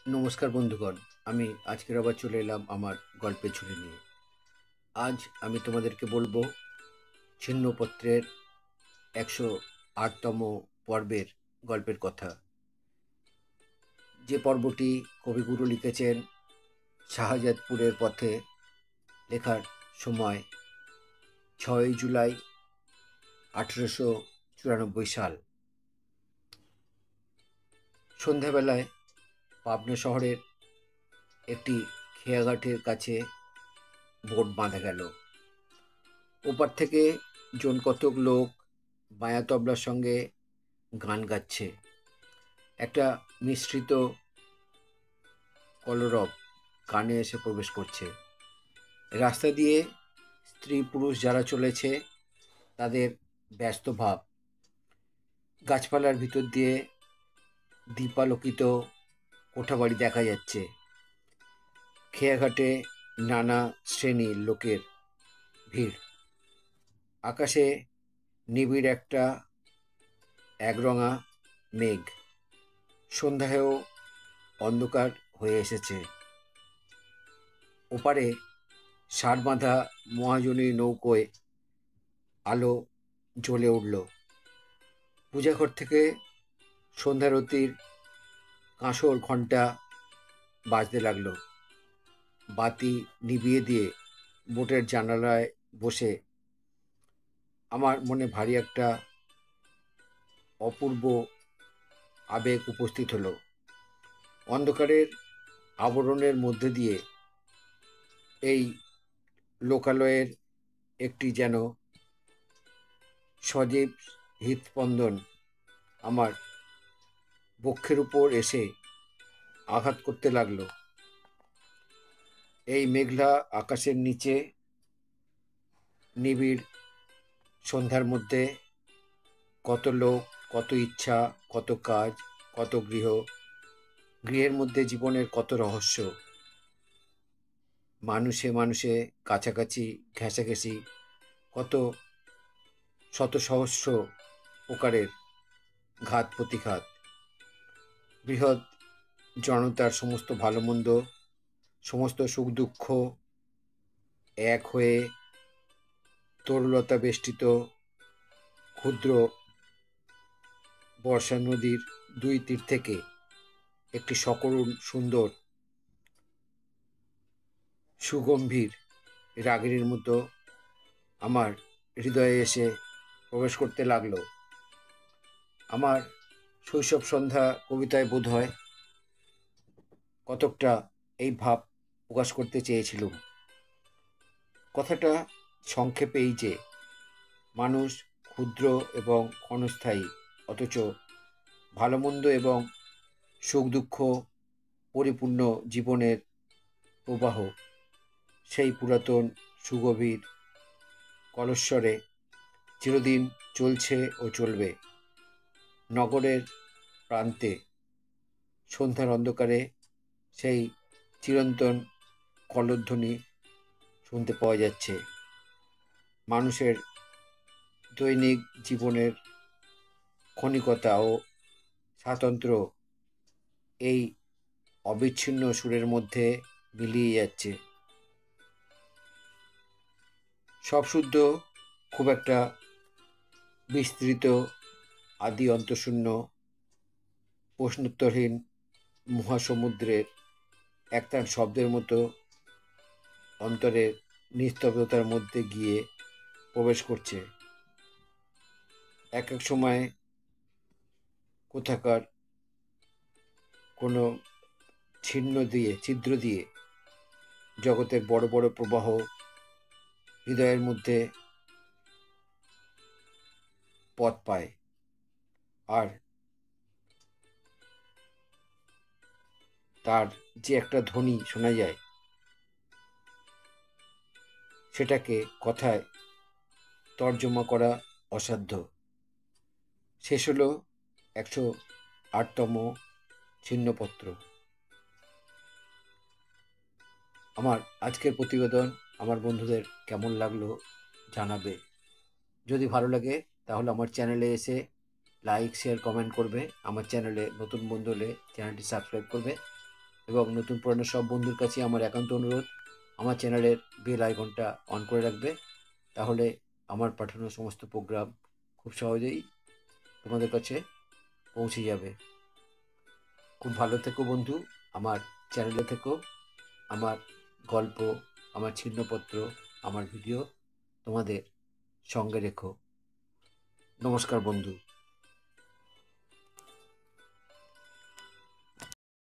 নমস্কার বন্ধুগণ। আমি আজকের আবার চলে এলাম আমার গল্পের ঝুলি নিয়ে। আজ আমি তোমাদেরকে বলবো ছিন্নপত্রের ১০৮তম পর্বের গল্পের কথা। যে পর্বটি কবিগুরু লিখেছেন শাহজাদপুরের পথে, লেখার সময় ৬ই জুলাই ১৮৯৪ সাল। সন্ধ্যাবেলায় পাবনা শহরের একটি খেয়াঘাটের কাছে বোট বাঁধা গেল। ওপার থেকে জন কতক লোক বায়া তবলার সঙ্গে গান গাচ্ছে। একটা মিশ্রিত কলরব কানে এসে প্রবেশ করছে। রাস্তা দিয়ে স্ত্রী পুরুষ যারা চলেছে তাদের ব্যস্ত ভাব। গাছপালার ভিতর দিয়ে দীপালোকিত কোঠাবাড়ি দেখা যাচ্ছে। খেয়াঘাটে নানা শ্রেণীর লোকের ভিড়। আকাশে নিবিড় একটা একরঙা মেঘ। সন্ধ্যায়ও অন্ধকার হয়ে এসেছে। ওপারে ষাঁড় বাঁধা মহাজনীর নৌকোয় আলো জ্বলে উঠল। পূজাঘর থেকে সন্ধ্যারতির কাঁসর ঘণ্টা বাজতে লাগলো। বাতি নিভিয়ে দিয়ে বোটের জানালায় বসে আমার মনে ভারী একটা অপূর্ব আবেগ উপস্থিত হলো। অন্ধকারের আবরণের মধ্যে দিয়ে এই লোকালয়ের একটি যেন সজীব হৃৎস্পন্দন আমার বক্ষের উপর এসে আঘাত করতে লাগলো। এই মেঘলা আকাশের নিচে নিবিড় সন্ধ্যার মধ্যে কত লোক, কত ইচ্ছা, কত কাজ, কত গৃহের মধ্যে জীবনের কত রহস্য। মানুষে মানুষে কাছাকাছি ঘেঁষাঘেঁষি, কত শত সহস্র প্রকারের ঘাত প্রতিঘাত। বৃহৎ জনতার সমস্ত ভালো মন্দ, সমস্ত সুখ দুঃখ এক হয়ে তরুলতা বেষ্টিত ক্ষুদ্র বর্ষা নদীর দুই তীর থেকে একটি সকরুণ সুন্দর সুগম্ভীর রাগিনীর মতো আমার হৃদয়ে এসে প্রবেশ করতে লাগলো। আমার শৈশব সন্ধ্যা কবিতায় বোধ হয় কতকটা এই ভাব প্রকাশ করতে চেয়েছিলুম। কথাটা সংক্ষেপে এই যে, মানুষ ক্ষুদ্র এবং ক্ষণস্থায়ী, অথচ ভালো মন্দ এবং সুখ দুঃখ পরিপূর্ণ জীবনের প্রবাহ সেই পুরাতন সুগভীর কলস্বরে চিরদিন চলছে ও চলবে। নগরের প্রান্তে সন্ধ্যার অন্ধকারে সেই চিরন্তন কলধ্বনি শুনতে পাওয়া যাচ্ছে। মানুষের দৈনিক জীবনের ক্ষণিকতা ও স্বাতন্ত্র্য এই অবিচ্ছিন্ন সুরের মধ্যে মিলিয়ে যাচ্ছে। সব শুদ্ধ, খুব একটা বিস্তৃত, আদি অন্তশূন্য, প্রশ্নোত্তরহীন মহাসমুদ্রের একটান শব্দের মতো অন্তরের নিস্তব্ধতার মধ্যে গিয়ে প্রবেশ করছে। এক এক সময় কোথাকার কোনো ছিদ্র দিয়ে জগতের বড় বড় প্রবাহ হৃদয়ের মধ্যে পথ পায়। আর তার যে একটা ধ্বনি শোনা যায়, সেটাকে কথায় তর্জমা করা অসাধ্য। শেষ হলো ১০৮তম ছিন্নপত্র। আমার আজকের প্রতিবেদন আমার বন্ধুদের কেমন লাগলো জানাবে। যদি ভালো লাগে তাহলে আমার চ্যানেলে এসে লাইক, শেয়ার, কমেন্ট করবে। আমার চ্যানেলে নতুন বন্ধু হলে চ্যানেলটি সাবস্ক্রাইব করবে। এবং নতুন পুরানো সব বন্ধুর কাছে আমার একান্ত অনুরোধ, আমার চ্যানেলের বেল আইকনটা অন করে রাখবে। তাহলে আমার পাঠানো সমস্ত প্রোগ্রাম খুব সহজেই তোমাদের কাছে পৌঁছে যাবে। খুব ভালো থেকো বন্ধু, আমার চ্যানেলে থেকো। আমার গল্প, আমার ছিন্নপত্র, আমার ভিডিও তোমাদের সঙ্গে রেখো। নমস্কার বন্ধু।